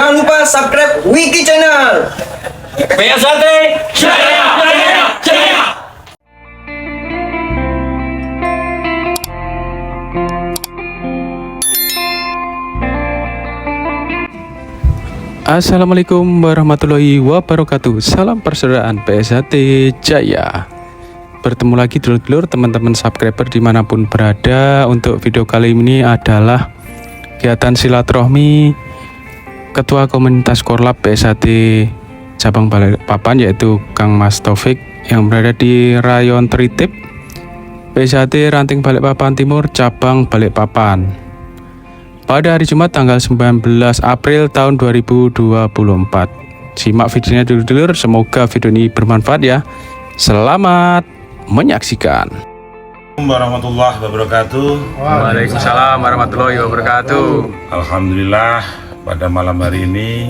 Jangan lupa subscribe Wiki Channel. PSAT Jaya Jaya Jaya. Assalamualaikum warahmatullahi wabarakatuh. Salam persaudaraan PSAT Jaya. Bertemu lagi dulur-dulur teman-teman subscriber dimanapun berada. Untuk video kali ini adalah kegiatan silaturahmi Ketua Komunitas Korlap PSAT Cabang Balikpapan, yaitu Kang Mas Taufik, yang berada di Rayon Tritip PSAT Ranting Balikpapan Timur Cabang Balikpapan pada hari Jumat tanggal 19 April tahun 2024. Simak videonya dulu-dulu, semoga video ini bermanfaat ya. Selamat menyaksikan. Warahmatullahi wabarakatuh. Waalaikumsalam warahmatullahi wabarakatuh. Alhamdulillah pada malam hari ini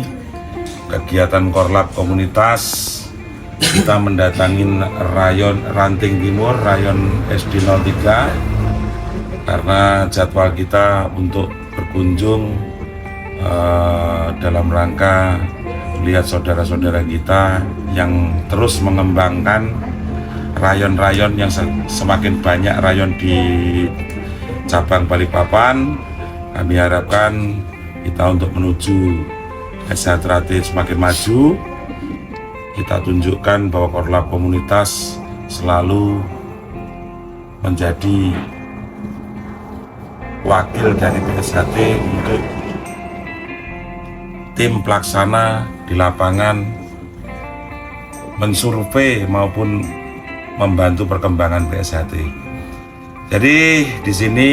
kegiatan Korlap komunitas kita mendatangin Rayon Ranting Timur, Rayon SD 03, karena jadwal kita untuk berkunjung dalam rangka melihat saudara-saudara kita yang terus mengembangkan rayon-rayon yang semakin banyak rayon di cabang Balikpapan. Kami harapkan kita untuk menuju SHTRAT semakin maju, kita tunjukkan bahwa Korlap komunitas selalu menjadi wakil dari PSAT untuk tim pelaksana di lapangan mensurvei maupun membantu perkembangan PSAT. Jadi di sini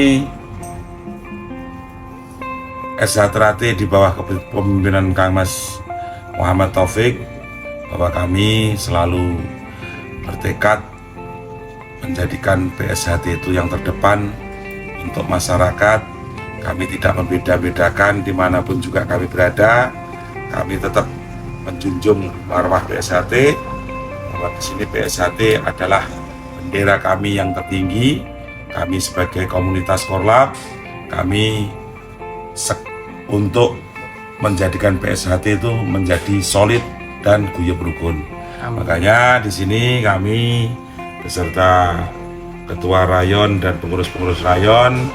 SHTRAT di bawah kepemimpinan Kang Mas Muhammad Taufik, bahwa kami selalu bertekad menjadikan PSAT itu yang terdepan untuk masyarakat. Kami tidak membeda-bedakan dimanapun juga kami berada. Kami tetap menjunjung marwah PSAT, bahwa di sini PSAT adalah bendera kami yang tertinggi. Kami sebagai komunitas Korlap, kami untuk menjadikan PSAT itu menjadi solid dan guyub rukun. Makanya di sini kami beserta Ketua Rayon dan pengurus-pengurus Rayon,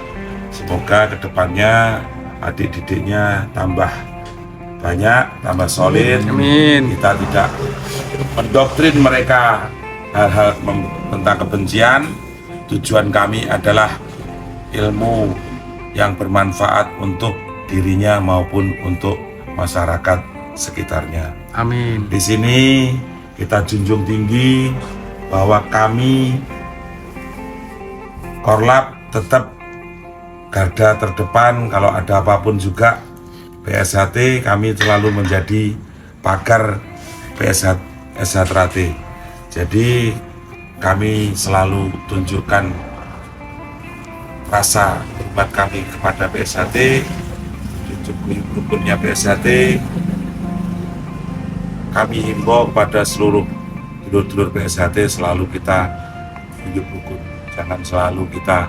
semoga kedepannya adik-didiknya tambah banyak, tambah solid. Amin. Kita tidak mendoktrin mereka hal-hal tentang kebencian. Tujuan kami adalah ilmu yang bermanfaat untuk dirinya maupun untuk masyarakat sekitarnya. Amin. Di sini kita junjung tinggi bahwa kami Korlap tetap garda terdepan. Kalau ada apapun juga PSAT, kami selalu menjadi pagar SHTRAT. Jadi kami selalu tunjukkan rasa hormat kami kepada PSAT, rukunnya PSAT. Kami himbau kepada seluruh dulur-dulur PSAT selalu kita hidup rukun. Jangan selalu kita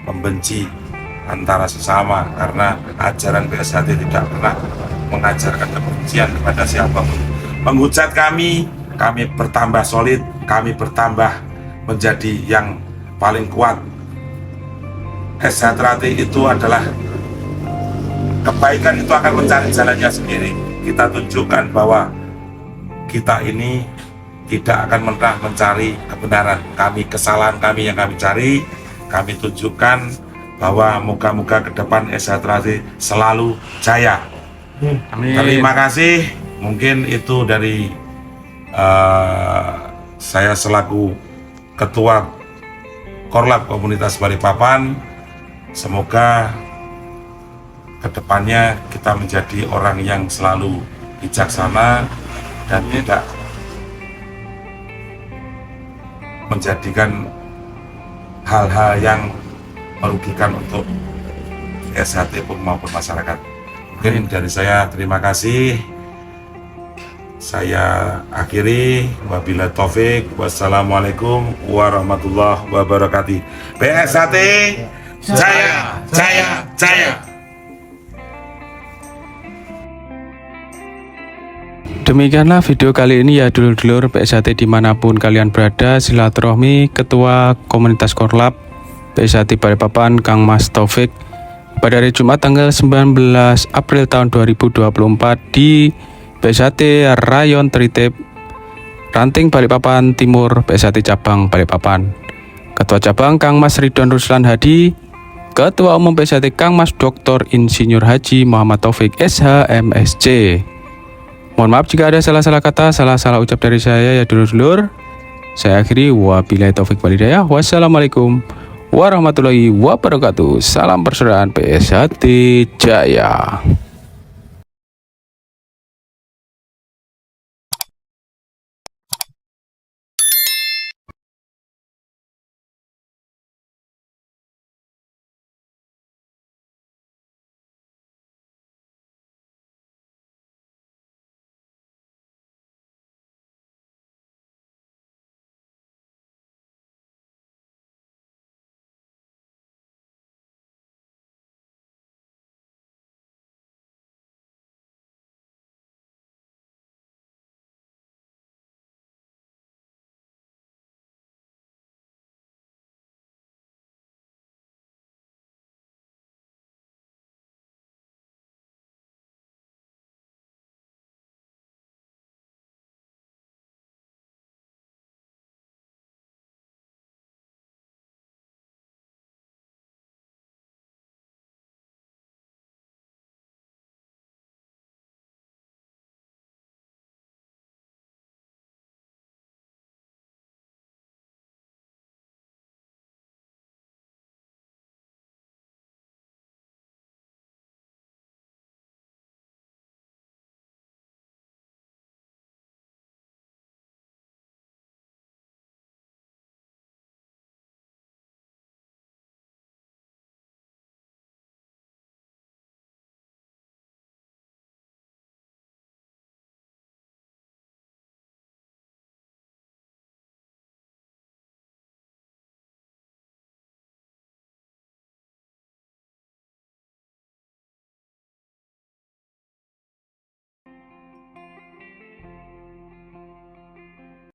membenci antara sesama, karena ajaran PSAT tidak pernah mengajarkan kebencian kepada siapapun. Menghujat kami bertambah solid, kami bertambah menjadi yang paling kuat. SHTRAT itu adalah kebaikan, itu akan mencari jalannya sendiri. Kita tunjukkan bahwa kita ini tidak akan pernah mencari kebenaran. Kesalahan kami yang kami cari, kami tunjukkan bahwa moga-moga ke depan SHTRAT selalu jaya. Amin. Terima kasih. Mungkin itu dari saya selaku Ketua Korlap Komunitas Balikpapan. Semoga kedepannya kita menjadi orang yang selalu bijaksana dan tidak menjadikan hal-hal yang merugikan untuk SHT maupun masyarakat. Mungkin dari saya, terima kasih. Saya akhiri, wabillahi taufik, wassalamualaikum warahmatullahi wabarakatuh. PSAT Jaya Jaya Jaya. Demikianlah video kali ini ya dulur-dulur PSHT dimanapun kalian berada. Silaturahmi Ketua Komunitas Korlap PSHT Balikpapan Kang Mas Taufik pada hari Jumat tanggal 19 April tahun 2024 di PSHT Rayon Tritip Ranting Balikpapan Timur PSHT Cabang Balikpapan. Ketua Cabang Kang Mas Ridwan Ruslan Hadi, Ketua Umum PSHT Kang Mas Dr. Insinyur Haji Muhammad Taufik SH MSc. Mohon maaf jika ada salah-salah kata, salah-salah ucap dari saya ya dulur-dulur. Saya akhiri, wabillahi taufik walhidayah. Wassalamualaikum warahmatullahi wabarakatuh. Salam persaudaraan PSHT Jaya.